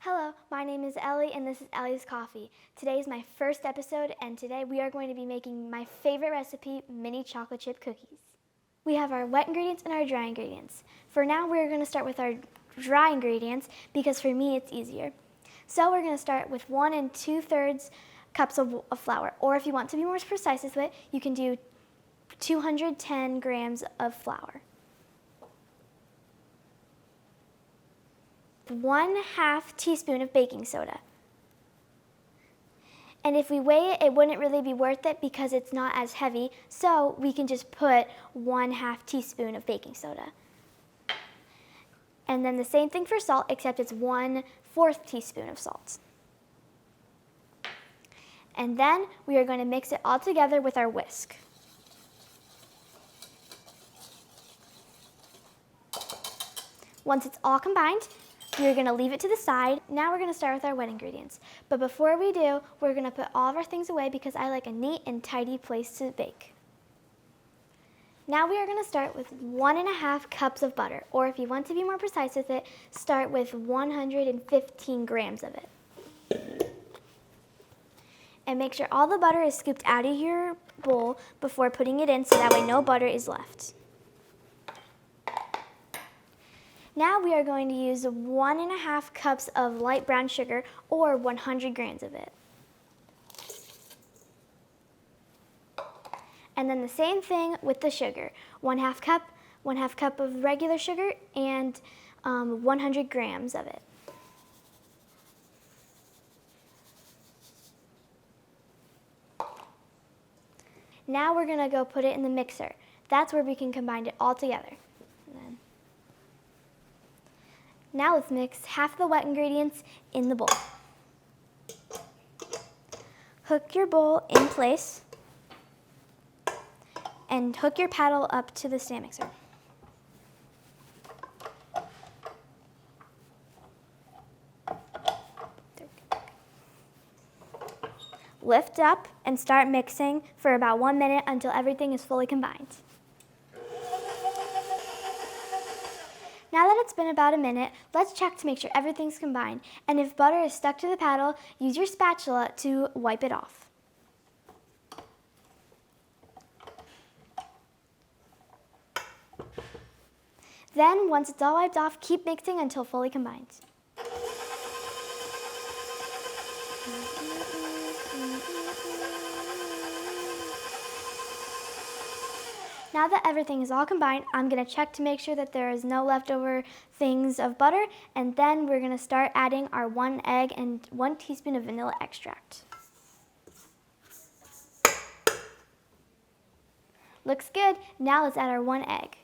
Hello, my name is Ellie and this is Ellie's Coffee. Today is my first episode and today we are going to be making my favorite recipe, mini chocolate chip cookies. We have our wet ingredients and our dry ingredients. For now we're going to start with our dry ingredients because for me it's easier. So we're going to start with 1 2/3 cups of flour, or if you want to be more precise with it, you can do 210 grams of flour. 1/2 teaspoon of baking soda. And if we weigh it, it wouldn't really be worth it because it's not as heavy, so we can just put 1/2 teaspoon of baking soda. And then the same thing for salt, except it's 1/4 teaspoon of salt. And then we are going to mix it all together with our whisk. Once it's all combined, we're going to leave it to the side. Now we're going to start with our wet ingredients. But before we do, we're going to put all of our things away because I like a neat and tidy place to bake. Now we are going to start with 1.5 cups of butter, or if you want to be more precise with it, start with 115 grams of it. And make sure all the butter is scooped out of your bowl before putting it in so that way no butter is left. Now we are going to use 1.5 cups of light brown sugar, or 100 grams of it. And then the same thing with the sugar, 1/2 cup of regular sugar and 100 grams of it. Now we're gonna go put it in the mixer. That's where we can combine it all together. Now let's mix half the wet ingredients in the bowl. Hook your bowl in place and hook your paddle up to the stand mixer. Lift up and start mixing for about 1 minute until everything is fully combined. Now that it's been about a minute, let's check to make sure everything's combined. And if butter is stuck to the paddle, use your spatula to wipe it off. Then, once it's all wiped off, keep mixing until fully combined. Now that everything is all combined, I'm going to check to make sure that there is no leftover things of butter, and then we're going to start adding our 1 egg and 1 teaspoon of vanilla extract. Looks good. Now let's add our 1 egg.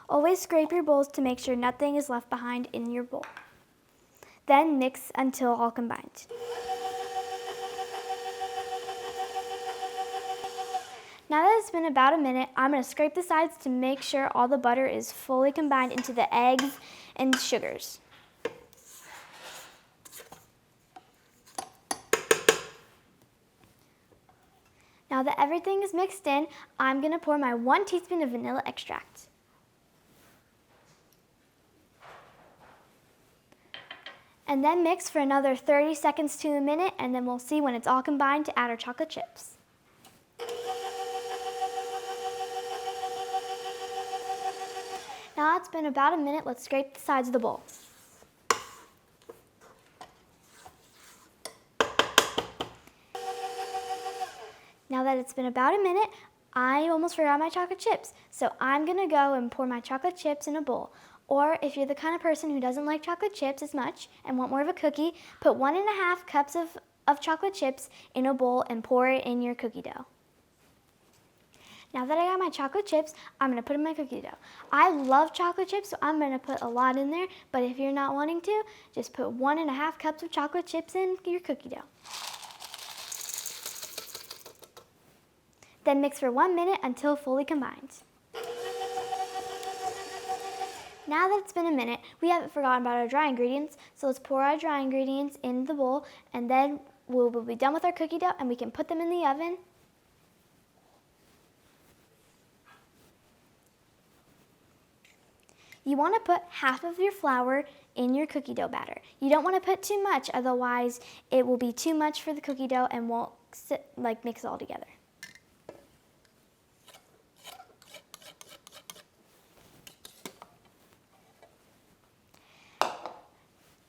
Always scrape your bowls to make sure nothing is left behind in your bowl. Then mix until all combined. Now that it's been about a minute, I'm going to scrape the sides to make sure all the butter is fully combined into the eggs and sugars. Now that everything is mixed in, I'm going to pour my 1 teaspoon of vanilla extract. And then mix for another 30 seconds to a minute, and then we'll see when it's all combined to add our chocolate chips. Now it's been about a minute, let's scrape the sides of the bowl. Now that it's been about a minute, I almost forgot my chocolate chips. So I'm gonna go and pour my chocolate chips in a bowl. Or if you're the kind of person who doesn't like chocolate chips as much and want more of a cookie, put 1.5 cups of chocolate chips in a bowl and pour it in your cookie dough. Now that I got my chocolate chips, I'm going to put in my cookie dough. I love chocolate chips, so I'm going to put a lot in there, but if you're not wanting to, just put 1.5 cups of chocolate chips in your cookie dough. Then mix for 1 minute until fully combined. Now that it's been a minute, we haven't forgotten about our dry ingredients, so let's pour our dry ingredients in the bowl, and then we'll be done with our cookie dough and we can put them in the oven. You want to put half of your flour in your cookie dough batter. You don't want to put too much, otherwise it will be too much for the cookie dough and won't mix all together.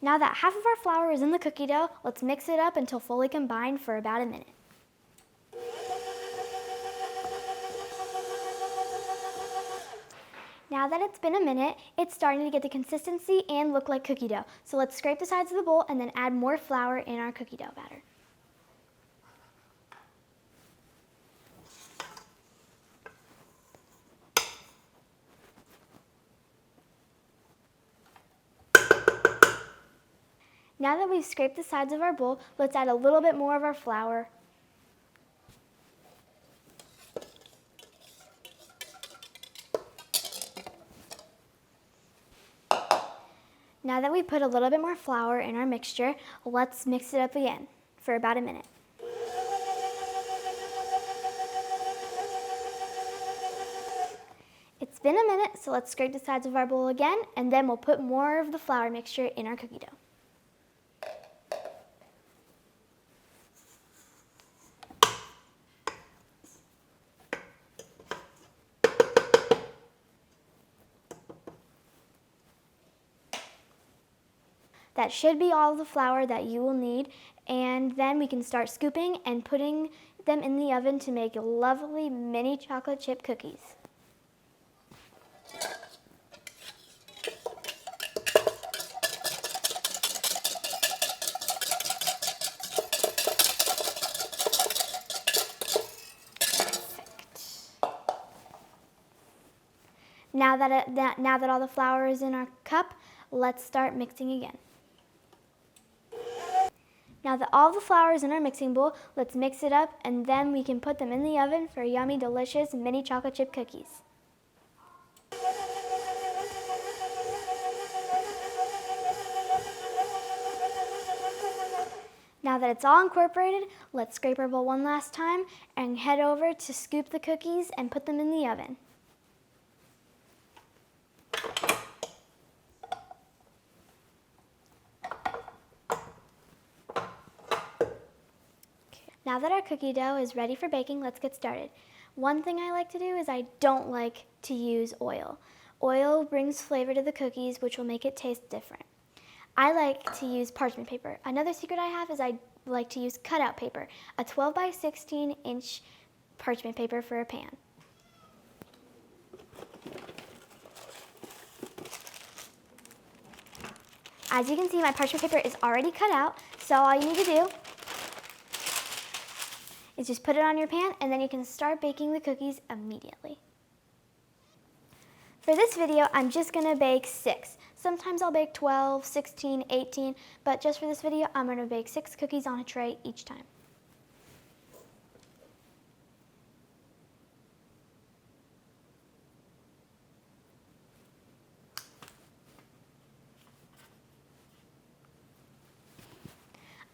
Now that half of our flour is in the cookie dough, let's mix it up until fully combined for about a minute. Now that it's been a minute, it's starting to get the consistency and look like cookie dough. So let's scrape the sides of the bowl and then add more flour in our cookie dough batter. Now that we've scraped the sides of our bowl, let's add a little bit more of our flour. Now that we put a little bit more flour in our mixture, let's mix it up again for about a minute. It's been a minute, so let's scrape the sides of our bowl again, and then we'll put more of the flour mixture in our cookie dough. That should be all the flour that you will need, and then we can start scooping and putting them in the oven to make lovely mini chocolate chip cookies. Now that all the flour is in our cup, let's start mixing again. Now that all the flour is in our mixing bowl, let's mix it up, and then we can put them in the oven for yummy, delicious mini chocolate chip cookies. Now that it's all incorporated, let's scrape our bowl one last time and head over to scoop the cookies and put them in the oven. Now that our cookie dough is ready for baking, let's get started. One thing I like to do is I don't like to use oil. Oil brings flavor to the cookies, which will make it taste different. I like to use parchment paper. Another secret I have is I like to use cutout paper, a 12 by 16 inch parchment paper for a pan. As you can see, my parchment paper is already cut out, so all you need to do is just put it on your pan, and then you can start baking the cookies immediately. For this video, I'm just gonna bake 6. Sometimes I'll bake 12, 16, 18, but just for this video, I'm gonna bake 6 cookies on a tray each time.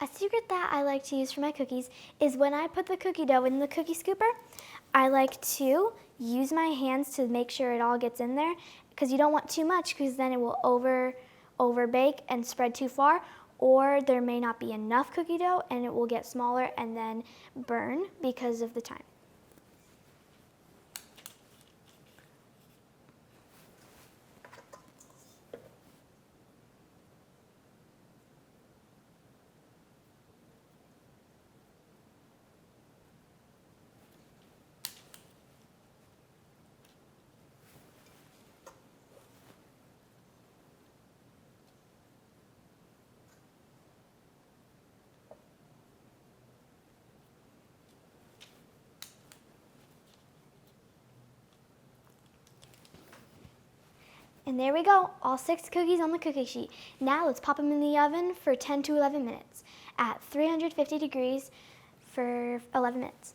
A secret that I like to use for my cookies is when I put the cookie dough in the cookie scooper, I like to use my hands to make sure it all gets in there, because you don't want too much, because then it will over bake and spread too far, or there may not be enough cookie dough and it will get smaller and then burn because of the time. And there we go, all 6 cookies on the cookie sheet. Now let's pop them in the oven for 10 to 11 minutes at 350 degrees for 11 minutes.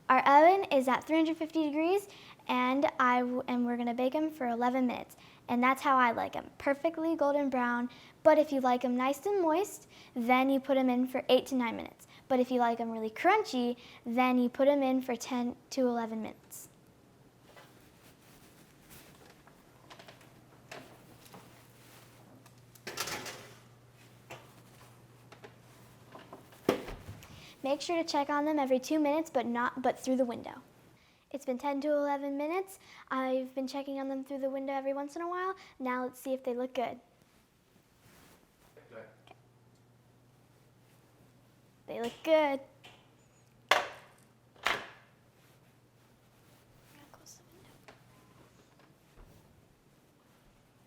Our oven is at 350 degrees, and we're gonna bake them for 11 minutes. And that's how I like them, perfectly golden brown. But if you like them nice and moist, then you put them in for 8 to 9 minutes. But if you like them really crunchy, then you put them in for 10 to 11 minutes. Make sure to check on them every 2 minutes, but through the window. It's been 10 to 11 minutes. I've been checking on them through the window every once in a while. Now let's see if they look good. Good. They look good.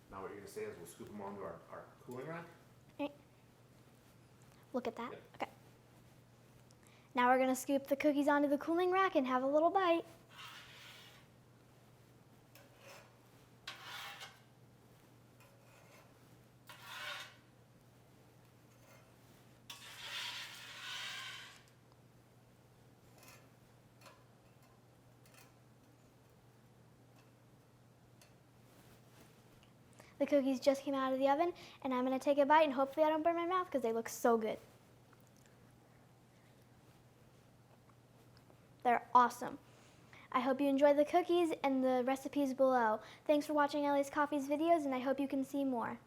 Now what you're going to say is we'll scoop them onto our cooling rack. Right. Look at that. Yep. Okay. Now we're going to scoop the cookies onto the cooling rack and have a little bite. The cookies just came out of the oven, and I'm going to take a bite, and hopefully I don't burn my mouth because they look so good. They're awesome. I hope you enjoyed the cookies and the recipes below. Thanks for watching Ellies Coffee's videos, and I hope you can see more.